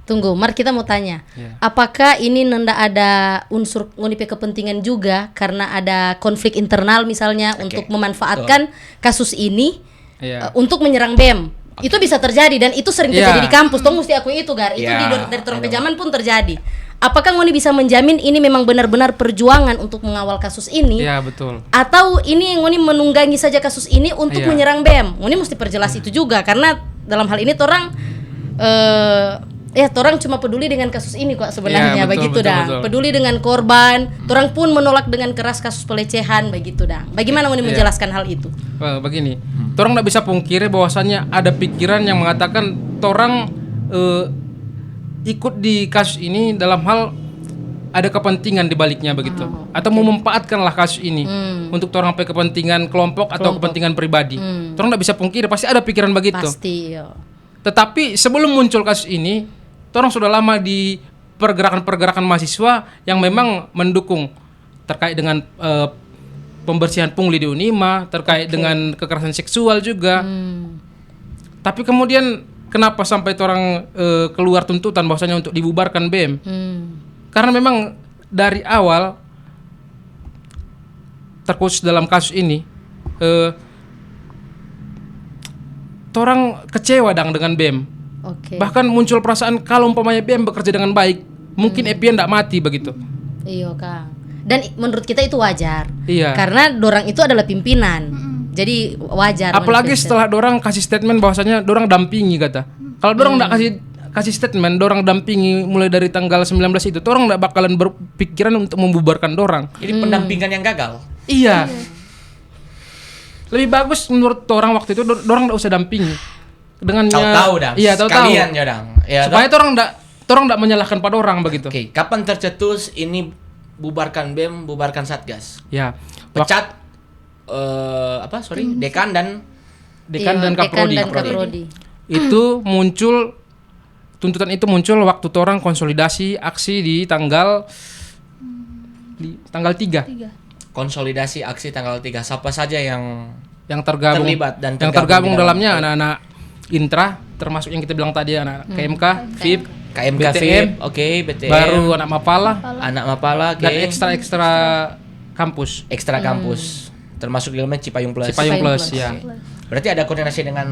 Tunggu, Mar kita mau tanya. Iya. Apakah ini nenda ada unsur ngunipe kepentingan juga karena ada konflik internal misalnya untuk memanfaatkan kasus ini Iya. untuk menyerang BEM? Itu bisa terjadi dan itu sering terjadi Iya. di kampus. Tong mesti akui itu, Gar. Itu Iya, dari turun kejaman pun terjadi. Apakah Ngoni bisa menjamin ini memang benar-benar perjuangan untuk mengawal kasus ini? Iya, betul. Atau ini Ngoni menunggangi saja kasus ini untuk Iya. menyerang BEM? Ngoni mesti perjelas itu juga karena dalam hal ini torang torang cuma peduli dengan kasus ini kok sebenarnya Iya, betul, begitu betul, dah. betul. Peduli dengan korban, torang pun menolak dengan keras kasus pelecehan begitu dah. Bagaimana Ngoni Iya. menjelaskan hal itu? Begini, torang nggak bisa pungkiri bahwasannya ada pikiran yang mengatakan torang ikut di kasus ini dalam hal ada kepentingan di baliknya begitu, atau mau memanfaatkanlah kasus ini untuk torang sampai kepentingan kelompok atau kepentingan pribadi. Torang nggak bisa pungkiri pasti ada pikiran begitu. Pasti, yo. Tetapi sebelum muncul kasus ini, torang sudah lama di pergerakan-pergerakan mahasiswa yang memang mendukung terkait dengan pembersihan pungli di Unima, terkait dengan kekerasan seksual juga. Tapi kemudian kenapa sampai torang keluar tuntutan bahwasanya untuk dibubarkan BEM? Karena memang dari awal terkhusus dalam kasus ini torang kecewa dengan BEM. Oke. Bahkan muncul perasaan kalau umpamanya BEM bekerja dengan baik, mungkin Epian tidak mati begitu. Iya, Kang. Dan menurut kita itu wajar. Iya. Karena dorang itu adalah pimpinan. Jadi wajar. Apalagi manifestasi. setelah dorang kasih statement bahwasanya dorang dampingi kata. Kalau dorang enggak kasih statement, dorang dampingi mulai dari tanggal 19 itu, dorang enggak bakalan berpikiran untuk membubarkan dorang. Jadi pendampingan yang gagal. Iya. Lebih bagus menurut orang waktu itu dorang enggak usah dampingi. Dengannya Tahu-tahu dah. Iya, tahu-tahu. Kalian ya dang. Ya, Supaya dorang enggak menyalahkan pada orang begitu. Oke, kapan tercetus ini bubarkan BEM, bubarkan Satgas? Ya. Pecat dekan dan Dekan Iya, dan Kaprodi. dan Kaprodi. Itu muncul tuntutan itu muncul waktu torang konsolidasi aksi di tanggal 3 konsolidasi aksi tanggal 3. Siapa saja yang yang tergabung terlibat dan yang tergabung tergabung di dalam- dalamnya anak-anak Intra termasuk yang kita bilang tadi anak KMK, FIP, KMK BTM, FIP, oke, BTM, baru anak Mapala anak Mapala, oke, dan ekstra kampus ekstra kampus, termasuk di dalamnya Cipayung Plus. Cipayung Plus Plus. ya. Berarti ada koordinasi dengan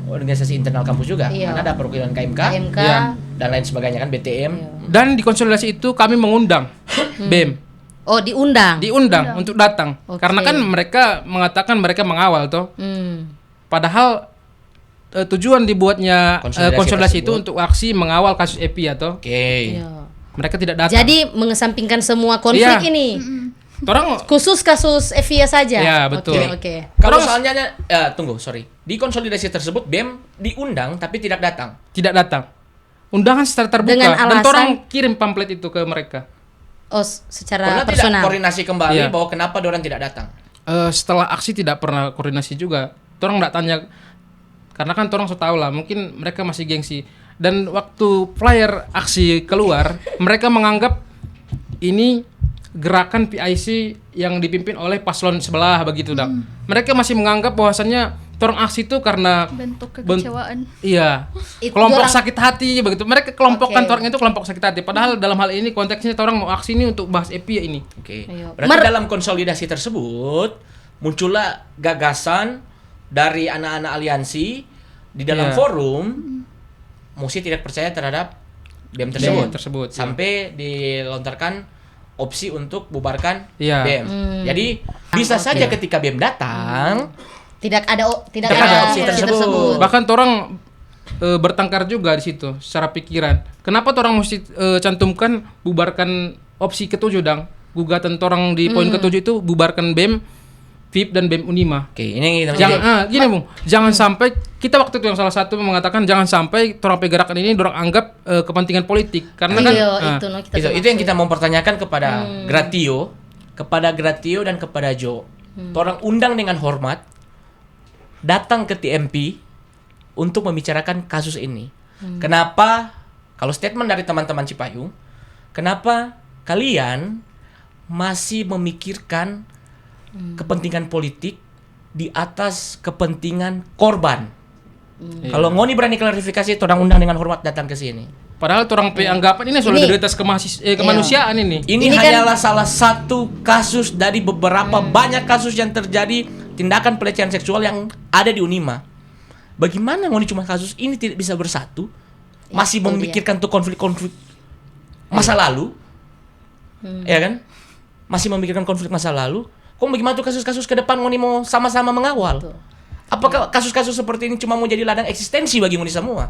organisasi internal kampus juga, Iya. karena ada perwakilan KMK, KMK. Iya. dan lain sebagainya kan BTM. Dan di konsolidasi itu kami mengundang BEM Oh, diundang. diundang untuk datang Oke. karena kan mereka mengatakan mereka mengawal toh. Padahal tujuan dibuatnya Konsolidasi konsolidasi itu tersebut. untuk aksi mengawal kasus EPI atau Oke. Iya. mereka tidak datang. Jadi mengesampingkan semua konflik Iya. ini. Orang Khusus kasus Evia saja. Ya, betul. Oke. Kalau Terus- soalnya tunggu, sorry. Di konsolidasi tersebut BEM diundang tapi tidak datang. tidak datang. Undangan secara terbuka Dengan dan alasan- orang kirim pamflet itu ke mereka. Oh, secara Pernah tidak personal. koordinasi kembali Iya. bahwa kenapa orang tidak datang? Setelah aksi tidak pernah koordinasi juga. Orang nggak tanya karena kan orang sudah tahu lah, mungkin mereka masih gengsi. Dan waktu flyer aksi keluar, mereka menganggap ini gerakan PIC yang dipimpin oleh paslon sebelah begitu, Dang. Mereka masih menganggap bahwasannya orang aksi itu karena bentuk kekecewaan. iya, Itu kelompok orang- sakit hati begitu. Mereka kelompokkan Oke. orang itu kelompok sakit hati. Padahal dalam hal ini konteksnya orang mau aksi ini untuk bahas EPI ini. Oke. Ayo. Berarti dalam konsolidasi tersebut muncullah gagasan dari anak-anak aliansi di dalam Iya. forum mesti tidak percaya terhadap BEM tersebut. tersebut, iya. Sampai dilontarkan opsi untuk bubarkan Iya. BEM. Jadi bisa Oke. saja ketika BEM datang Tidak ada Tidak ada opsi tersebut. Bahkan orang bertengkar juga di situ secara pikiran. Kenapa orang mesti cantumkan bubarkan opsi ketujuh, Dang? Gugatan orang di poin ketujuh itu bubarkan BEM, VIP dan BEM Unima. Oke, ini Jangan gini, Bung. Jangan sampai kita waktu itu yang salah satu mengatakan jangan sampai orang gerakan ini orang anggap kepentingan politik karena kan Iya, ah, itu kita itu yang kita mau pertanyakan kepada Gratio, dan kepada Jo. Orang undang dengan hormat datang ke TMP untuk membicarakan kasus ini. Kenapa kalau statement dari teman-teman Cipayung, kenapa kalian masih memikirkan kepentingan politik di atas kepentingan korban? Kalau Ngoni berani klarifikasi, orang undang dengan hormat datang ke sini. padahal orang anggapan ini solidaritas kemanusiaan ini. Ini Ini kan- hanyalah salah satu kasus dari beberapa banyak kasus yang terjadi tindakan pelecehan seksual yang ada di Unima. Bagaimana Ngoni cuma kasus ini tidak bisa bersatu? Masih itu dia. memikirkan tuh konflik-konflik masa lalu? Ya kan? Masih memikirkan konflik masa lalu? Kok bagaimana tuh kasus-kasus ke depan Ngoni mau sama-sama mengawal? Betul. Apakah kasus-kasus seperti ini cuma mau jadi ladang eksistensi bagi Ngoni semua?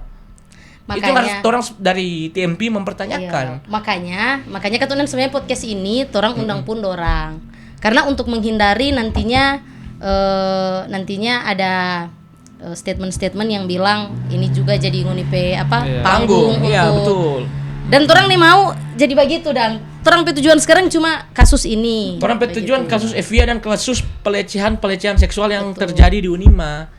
Itu harus Makanya orang dari TMP mempertanyakan. iya, makanya ketunan sebenarnya podcast ini orang undang pun dorang. Karena untuk menghindari nantinya ada statement-statement yang bilang ini juga jadi ngunipe Iya. panggung Iya, untuk betul. dan orang nih mau jadi begitu dan orang tujuan sekarang cuma kasus ini. Orang Begitu. tujuan kasus Evia dan kasus pelecehan seksual yang terjadi di Unima.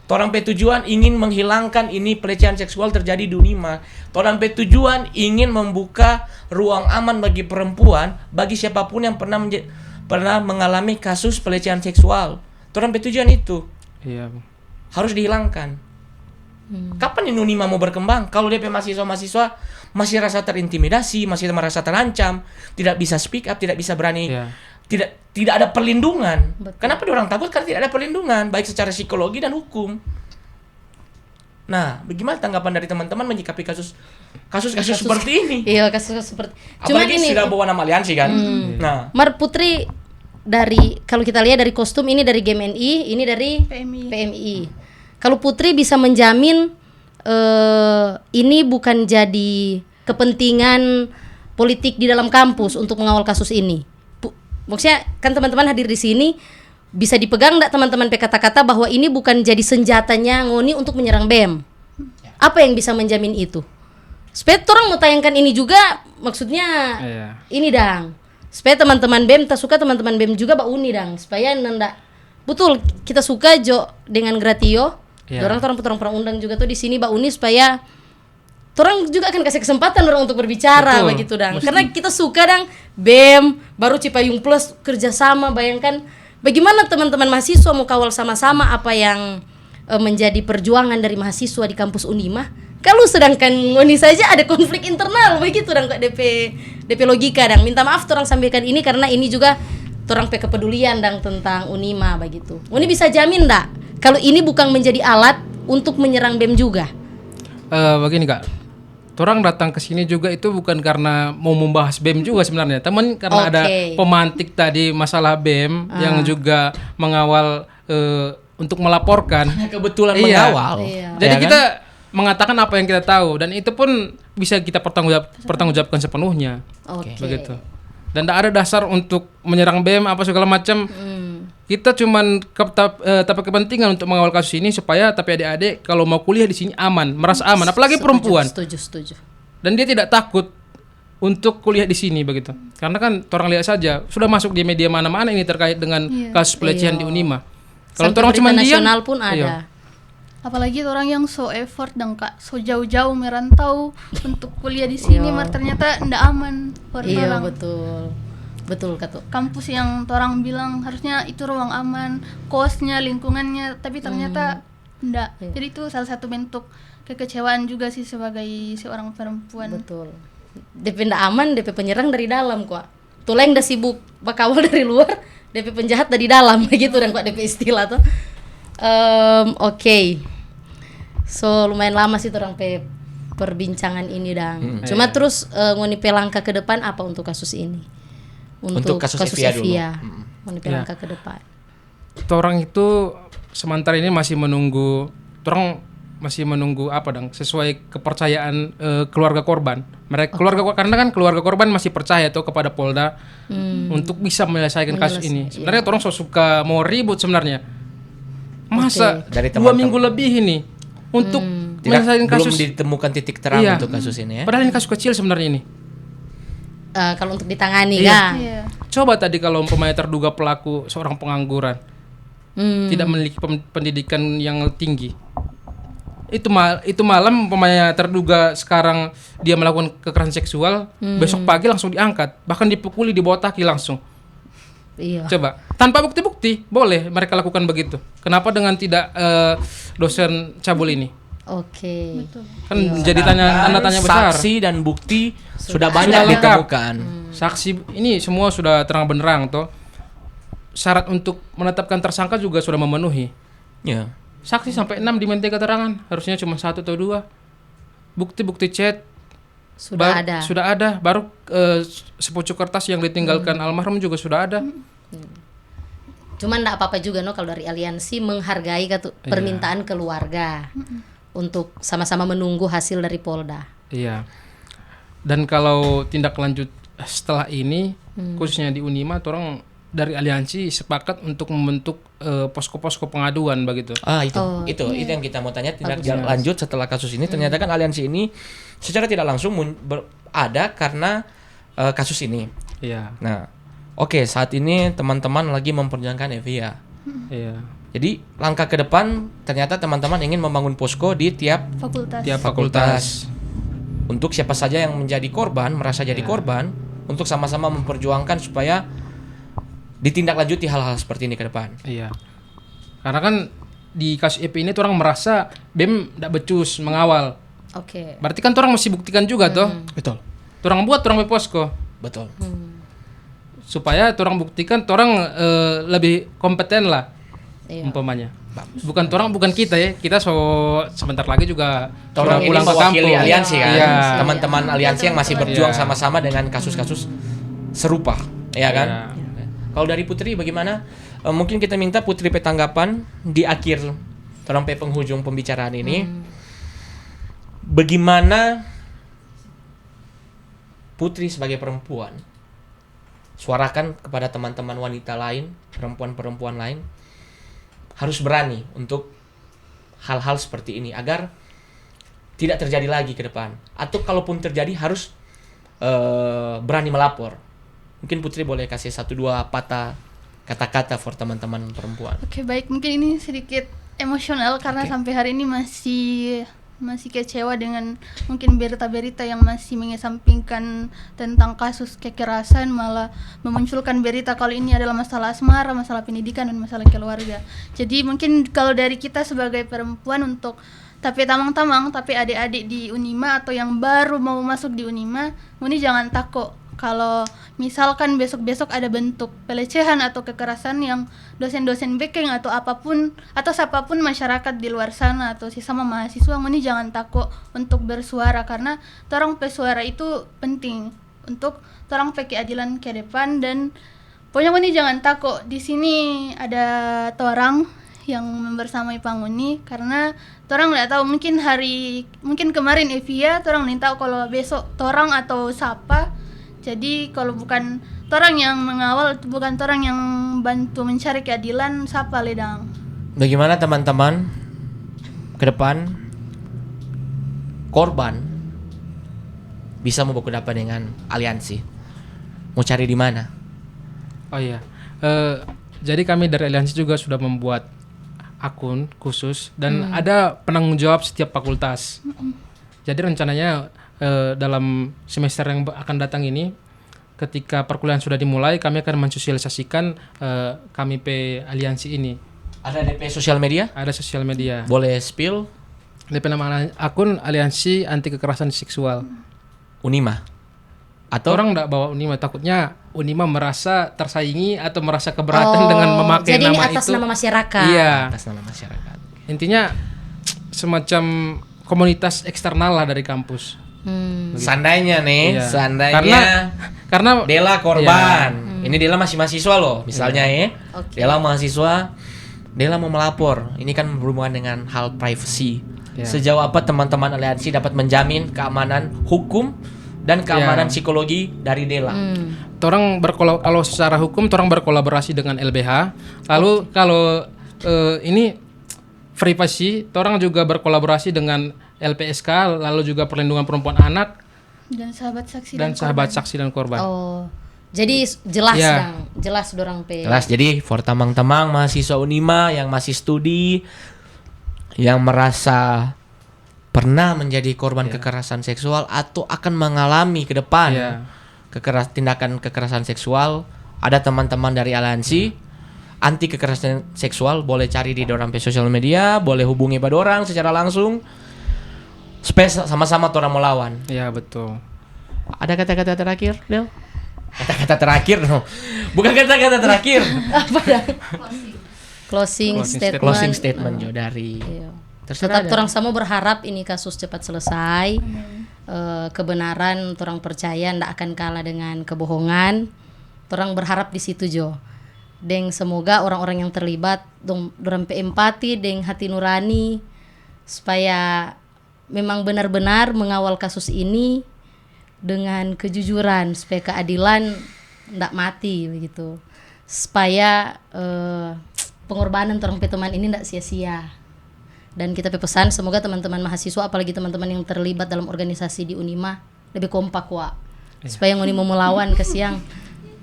Orang tujuan ingin menghilangkan ini pelecehan seksual terjadi di Unima. Orang tujuan ingin membuka ruang aman bagi perempuan, bagi siapapun yang pernah mengalami kasus pelecehan seksual. Orang tujuan itu Iya, Bung. harus dihilangkan. Kapan ini Unima mau berkembang? Kalau DP mahasiswa masih rasa terintimidasi, masih merasa terancam, tidak bisa speak up, tidak bisa berani, Iya. tidak ada perlindungan. Betul. Kenapa orang takut? Karena tidak ada perlindungan, baik secara psikologi dan hukum. Nah, bagaimana tanggapan dari teman-teman menyikapi kasus seperti ini? Iya, kasus seperti. Cuma Apalagi ini sudah bawa nama aliansi kan? Nah, Mar Putri dari kalau kita lihat dari kostum ini dari GMNI, ini dari PMI. Kalau Putri bisa menjamin ini bukan jadi kepentingan politik di dalam kampus untuk mengawal kasus ini. Maksudnya kan teman-teman hadir di sini bisa dipegang enggak teman-teman kata-kata bahwa ini bukan jadi senjatanya Ngoni untuk menyerang BEM. Apa yang bisa menjamin itu? Supaya orang mau tayangkan ini juga maksudnya Iya. ini dang. Supaya teman-teman BEM tak suka teman-teman BEM juga uni dang. Supaya nanda betul kita suka Jo dengan Gratio. Iya. Orang perang undang juga tuh di sini uni supaya orang juga akan kasih kesempatan orang untuk berbicara Betul, begitu dang. mesti. Karena kita suka dang BEM baru Cipayung Plus kerjasama. Bayangkan bagaimana teman-teman mahasiswa mau kawal sama-sama apa yang menjadi perjuangan dari mahasiswa di kampus Unima. Kalau sedangkan Ngoni saja ada konflik internal begitu dang kok DP logika dang. Minta maaf orang sampaikan ini karena ini juga orang kepedulian dang tentang Unima begitu. Ngoni bisa jamin ndak kalau ini bukan menjadi alat untuk menyerang BEM juga? Begini Kak, orang datang ke sini juga itu bukan karena mau membahas BEM juga sebenarnya, teman karena ada Oke. pemantik tadi masalah BEM yang juga mengawal untuk melaporkan. kebetulan Iya. mengawal. Iya. Jadi Ya kan? kita mengatakan apa yang kita tahu dan itu pun bisa kita pertanggungjawabkan sepenuhnya. Oke. Begitu. Dan tidak ada dasar untuk menyerang BEM apa segala macam. Kita cuman tapi kepentingan untuk mengawal kasus ini supaya tapi adik-adik kalau mau kuliah di sini aman, merasa aman, apalagi perempuan. Setuju. Dan dia tidak takut untuk kuliah di sini begitu. Karena kan orang lihat saja sudah masuk di media mana-mana ini terkait dengan kasus pelecehan di Unima. Kalau Sampai orang cuma berita diam, nasional pun ada. iya. Apalagi orang yang so effort dan Kak, so jauh-jauh merantau untuk kuliah di sini, Iya. ternyata ndak aman buat Iya, orang. betul Kak. Kampus yang orang bilang harusnya itu ruang aman, kosnya, lingkungannya, tapi ternyata ndak. Iya. Jadi itu salah satu bentuk kekecewaan juga sih sebagai seorang perempuan. Betul. DP ndak aman, DP penyerang dari dalam kok. Tulah yang dah sibuk bakawal dari luar, DP penjahat dari dalam begitu dan kok DP istilah tuh. Oke. So lumayan lama sih orang perbincangan ini dang. Cuma terus ngoni pelangkah ke depan apa untuk kasus ini? Untuk kasus Evia dulu. Ngoni pelangkah ke depan. Orang itu sementara ini masih menunggu apa dong sesuai kepercayaan keluarga korban. Mereka karena kan keluarga korban masih percaya tuh kepada Polda untuk bisa menyelesaikan kasus ini. Sebenarnya orang so suka mau ribut sebenarnya. Masa Dari 2 minggu lebih ini untuk menyelesaikan belum kasus. ditemukan titik terang Iya. untuk kasus ini ya. Padahal ini kasus kecil sebenarnya ini. Kalau untuk ditangani Iya. kan. Iya. Coba tadi kalau umpamanya terduga pelaku seorang pengangguran tidak memiliki pendidikan yang tinggi. Itu malam umpamanya terduga sekarang dia melakukan kekerasan seksual, besok pagi langsung diangkat, bahkan dipukuli, dibotaki langsung. Iya. Coba tanpa bukti-bukti boleh mereka lakukan begitu. Kenapa dengan tidak dosen cabul ini? Oke. Kan jadi tanda tanya besar. Saksi dan bukti sudah Sudah banyak lengkap. ditemukan. Saksi ini semua sudah terang benderang toh. Syarat untuk menetapkan tersangka juga sudah memenuhi. Ya. Saksi sampai 6 dimintai keterangan, harusnya cuma 1 atau 2. Bukti-bukti chat Sudah ada. baru sepucuk kertas yang ditinggalkan almarhum juga sudah ada. Cuman enggak apa-apa juga no kalau dari aliansi menghargai permintaan keluarga untuk sama-sama menunggu hasil dari Polda. Iya. Dan kalau tindak lanjut setelah ini khususnya di Unima orang dari aliansi sepakat untuk membentuk posko-posko pengaduan begitu. Itu yang kita mau tanya tindak lanjut setelah kasus ini. Ternyata kan aliansi ini secara tidak langsung ada karena kasus ini. Iya. Nah, oke, saat ini teman-teman lagi memperjuangkan Evia. Iya. Jadi langkah ke depan ternyata teman-teman ingin membangun posko di tiap Fakultas. untuk siapa saja yang menjadi korban, merasa jadi korban, untuk sama-sama memperjuangkan supaya ditindaklanjuti hal-hal seperti ini ke depan. Iya. Karena kan di kasus EP ini orang merasa BEM tidak becus mengawal. Oke. Berarti kan orang mesti buktikan juga toh. Betul. Orang buat orang posko Betul. supaya orang buktikan orang lebih kompeten lah. Iya. Umpamanya. Bukan kita ya. Kita sebentar lagi juga Orang ini pulang ke mewakili kampung. aliansi kan, Iya. teman-teman aliansi yang masih berjuang Iya. sama-sama dengan kasus-kasus serupa, ya kan? Iya. Kalau dari Putri bagaimana? Mungkin kita minta Putri petanggapan di akhir sampai penghujung pembicaraan ini. Bagaimana Putri sebagai perempuan suarakan kepada teman-teman wanita lain, perempuan-perempuan lain harus berani untuk hal-hal seperti ini agar tidak terjadi lagi ke depan. Atau kalaupun terjadi harus berani melapor. Mungkin Putri boleh kasih 1-2 patah kata-kata for teman-teman perempuan. Oke, baik. Mungkin ini sedikit emosional karena sampai hari ini masih kecewa dengan mungkin berita-berita yang masih mengesampingkan tentang kasus kekerasan, malah memunculkan berita kalau ini adalah masalah asmara, masalah pendidikan, dan masalah keluarga. Jadi mungkin kalau dari kita sebagai perempuan untuk tapi tamang-tamang, tapi adik-adik di Unima atau yang baru mau masuk di Unima, ini jangan takut. Kalau misalkan besok-besok ada bentuk pelecehan atau kekerasan yang dosen-dosen backing atau apapun atau siapapun masyarakat di luar sana atau sesama mahasiswa, ini jangan takut untuk bersuara karena torang pesuara itu penting untuk torang keadilan ke depan. Dan pokoknya ini jangan takut. Di sini ada torang yang membersamai Panguni karena torang nggak tahu mungkin kemarin Evia torang nggak tahu kalau besok torang atau siapa. Jadi kalau bukan torang yang mengawal, bukan torang yang bantu mencari keadilan, siapa ledang. Bagaimana teman-teman ke depan korban bisa membaku dapat dengan aliansi? Mau cari di mana? Oh iya, jadi kami dari aliansi juga sudah membuat akun khusus dan ada penanggung jawab setiap fakultas. Jadi rencananya dalam semester yang akan datang ini, ketika perkuliahan sudah dimulai, kami akan mensosialisasikan kami aliansi ini. Ada DP sosial media? Ada sosial media. Boleh spill? DP nama akun Aliansi Anti Kekerasan Seksual. Unima? Atau Orang nggak bawa Unima, takutnya Unima merasa tersaingi atau merasa keberatan dengan memakai jadi nama ini atas itu. nama masyarakat. Iya. atas nama masyarakat? Intinya semacam komunitas eksternal lah dari kampus. Seandainya nih, Iya. seandainya Karena Dela korban. Ini Dela masih mahasiswa loh, misalnya ya. Oke. Dela mahasiswa, Dela mau melapor. Ini kan berhubungan dengan hal privacy. Ya. Sejauh apa teman-teman aliansi dapat menjamin keamanan hukum dan keamanan psikologi dari Dela? kalau secara hukum orang berkolaborasi dengan LBH. Lalu kalau ini privasi, orang juga berkolaborasi dengan LPSK, lalu juga perlindungan perempuan anak Dan sahabat saksi dan sahabat saksi dan korban. Oh. Jadi jelas Iya. dong, jelas dorang pe. Jelas, jadi for tamang-tamang mahasiswa Unima yang masih studi, yang merasa pernah menjadi korban kekerasan seksual atau akan mengalami ke depan Iya. tindakan kekerasan seksual, ada teman-teman dari aliansi anti kekerasan seksual, boleh cari di dorang pe sosial media, boleh hubungi pada orang secara langsung supaya sama-sama orang melawan. Iya, betul. Ada kata-kata terakhir, Del? Kata-kata terakhir, no. Bukan kata-kata terakhir. Apa dah? Closing statement. Closing statement Jo dari Iya. terserah. Tetap orang semua berharap ini kasus cepat selesai. Kebenaran orang percaya ndak akan kalah dengan kebohongan. Orang berharap di situ Jo. Deng semoga orang-orang yang terlibat dorang pe empati deng hati nurani supaya memang benar-benar mengawal kasus ini dengan kejujuran supaya keadilan ndak mati begitu. Supaya pengorbanan orang pe teman ini ndak sia-sia. Dan kita pesan semoga teman-teman mahasiswa apalagi teman-teman yang terlibat dalam organisasi di Unima lebih kompak Wak. Supaya ngoni mau melawan ke siang.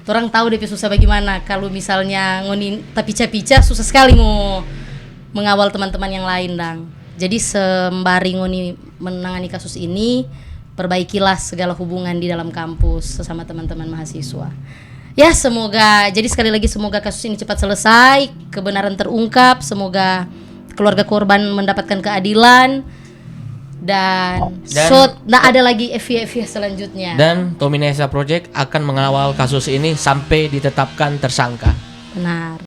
Orang tahu DP susah bagaimana kalau misalnya ngoni tapi pica-pica susah sekali mau mengawal teman-teman yang lain dang. Jadi sembari ngoni menangani kasus ini, perbaikilah segala hubungan di dalam kampus sesama teman-teman mahasiswa. Ya semoga, jadi sekali lagi semoga kasus ini cepat selesai, kebenaran terungkap, semoga keluarga korban mendapatkan keadilan dan nggak ada lagi FIA selanjutnya. Dan Tominesa Project akan mengawal kasus ini sampai ditetapkan tersangka. Benar.